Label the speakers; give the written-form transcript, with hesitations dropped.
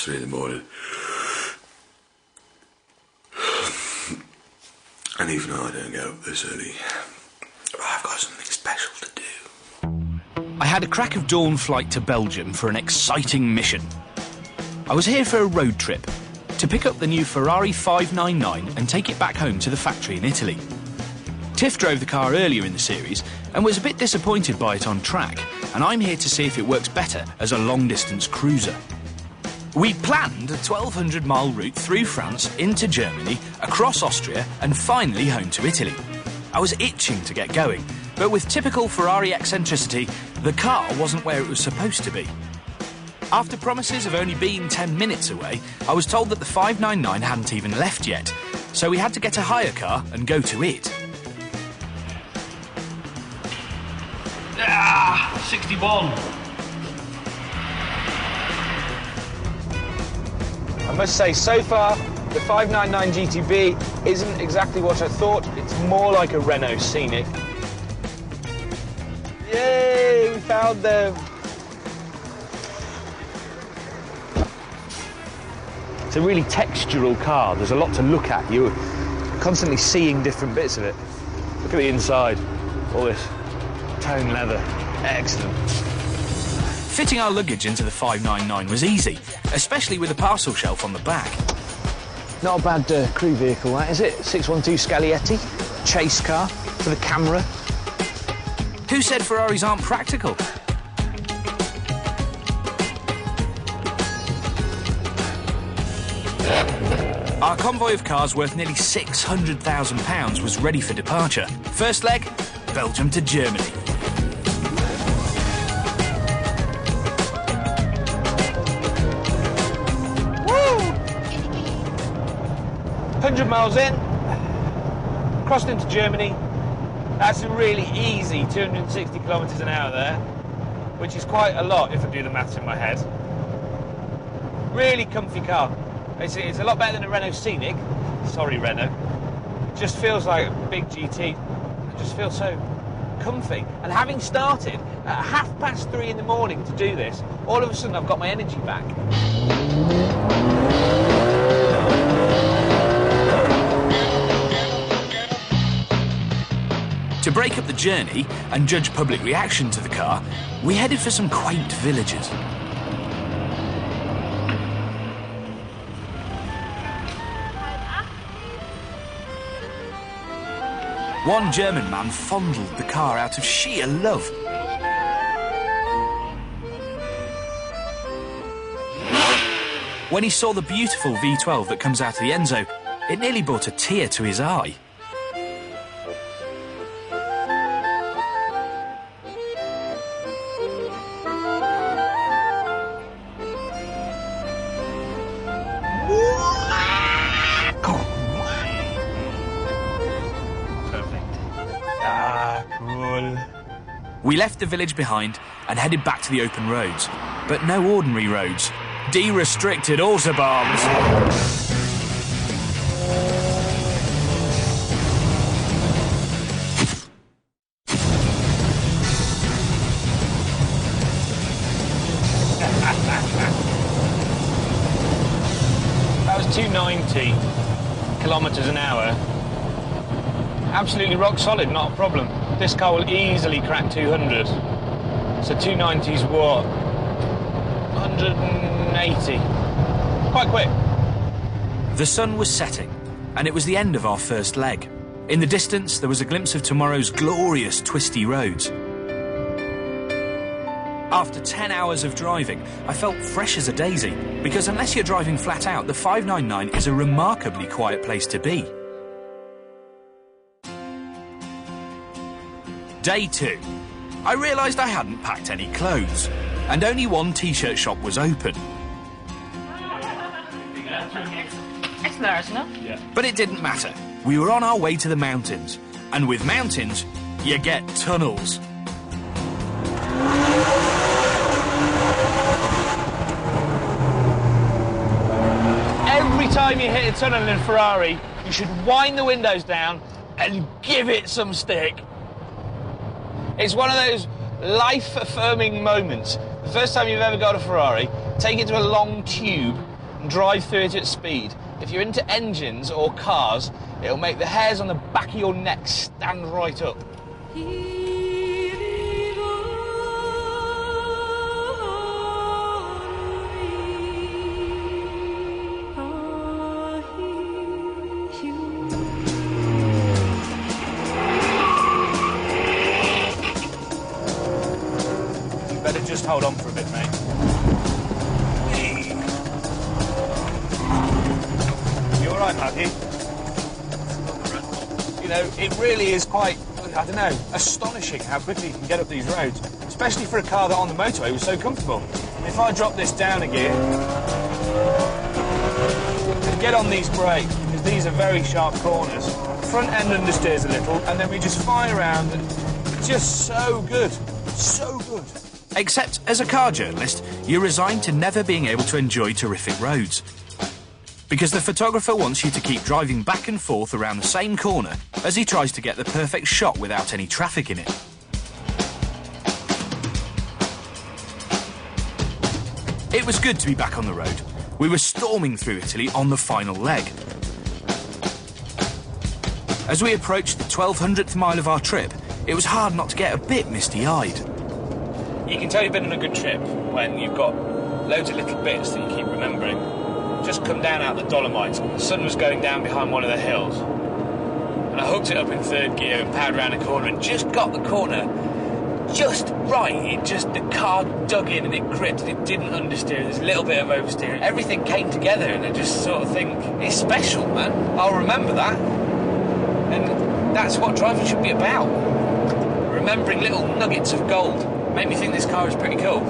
Speaker 1: 3 in the morning. And even though I don't get up this early, I've got something special to do.
Speaker 2: I had a crack of dawn flight to Belgium for an exciting mission. I was here for a road trip, to pick up the new Ferrari 599 and take it back home to the factory in Italy. Tiff drove the car earlier in the series and was a bit disappointed by it on track, and I'm here to see if it works better as a long-distance cruiser. We planned a 1,200-mile route through France, into Germany, across Austria, and finally home to Italy. I was itching to get going, but with typical Ferrari eccentricity, the car wasn't where it was supposed to be. After promises of only being 10 minutes away, I was told that the 599 hadn't even left yet, so we had to get a hire car and go to it.
Speaker 3: 61.
Speaker 4: I must say, so far, the 599 GTB isn't exactly what I thought. It's more like a Renault Scenic. Yay, we found them. It's a really textural car. There's a lot to look at. You're constantly seeing different bits of it. Look at the inside. All this tone leather. Excellent.
Speaker 2: Fitting our luggage into the 599 was easy, especially with a parcel shelf on the back.
Speaker 4: Not a bad crew vehicle, that, is it? 612 Scaglietti, chase car for the camera.
Speaker 2: Who said Ferraris aren't practical? Our convoy of cars worth nearly £600,000 was ready for departure. First leg, Belgium to Germany.
Speaker 4: Woo! 100 miles in, crossed into Germany. That's a really easy 260 kilometres an hour there, which is quite a lot if I do the maths in my head. Really comfy car. It's a lot better than a Renault Scenic. Sorry, Renault. It just feels like a big GT. It just feels so comfy. And having started at 3:30 in the morning to do this, all of a sudden I've got my energy back.
Speaker 2: To break up the journey and judge public reaction to the car, we headed for some quaint villages. One German man fondled the car out of sheer love. When he saw the beautiful V12 that comes out of the Enzo, it nearly brought a tear to his eye. We left the village behind and headed back to the open roads, but no ordinary roads. De-restricted autobahns.
Speaker 4: That was 290 kilometres an hour. Absolutely rock solid, not a problem. This car will easily crack 200. So 290's what? 180. Quite quick.
Speaker 2: The sun was setting, and it was the end of our first leg. In the distance, there was a glimpse of tomorrow's glorious twisty roads. After 10 hours of driving, I felt fresh as a daisy, because unless you're driving flat out, the 599 is a remarkably quiet place to be. Day 2. I realised I hadn't packed any clothes, and only one t-shirt shop was open.
Speaker 5: It's large enough.
Speaker 4: Yeah.
Speaker 2: But it didn't matter. We were on our way to the mountains, and with mountains, you get tunnels.
Speaker 4: Every time you hit a tunnel in a Ferrari, you should wind the windows down and give it some stick. It's one of those life-affirming moments. The first time you've ever got a Ferrari, take it to a long tube and drive through it at speed. If you're into engines or cars, it'll make the hairs on the back of your neck stand right up.
Speaker 2: You better just hold on for a bit, mate. You all right, Matthew? You know, it really is quite, I don't know, astonishing how quickly you can get up these roads, especially for a car that on the motorway was so comfortable. If I drop this down a gear and get on these brakes, because these are very sharp corners, front end understeers a little, and then we just fly around, and it's just so good, so good.
Speaker 3: Except, as a car journalist, you're resigned to never being able to enjoy terrific roads. Because the photographer wants you to keep driving back and forth around the same corner as he tries to get the perfect shot without any traffic in it. It was good to be back on the road. We were storming through Italy on the final leg. As we approached the 1200th mile of our trip, it was hard not to get a bit misty-eyed.
Speaker 2: You can tell you've been on a good trip when you've got loads of little bits that you keep remembering. Just come down out the Dolomites. The sun was going down behind one of the hills. And I hooked it up in third gear and powered around a corner and just got the corner just right. The car dug in and it gripped and it didn't understeer. There's a little bit of oversteering. Everything came together and I just sort of think, it's special, man. I'll remember that. And that's what driving should be about. Remembering little nuggets of gold. Made me think this car is pretty cool.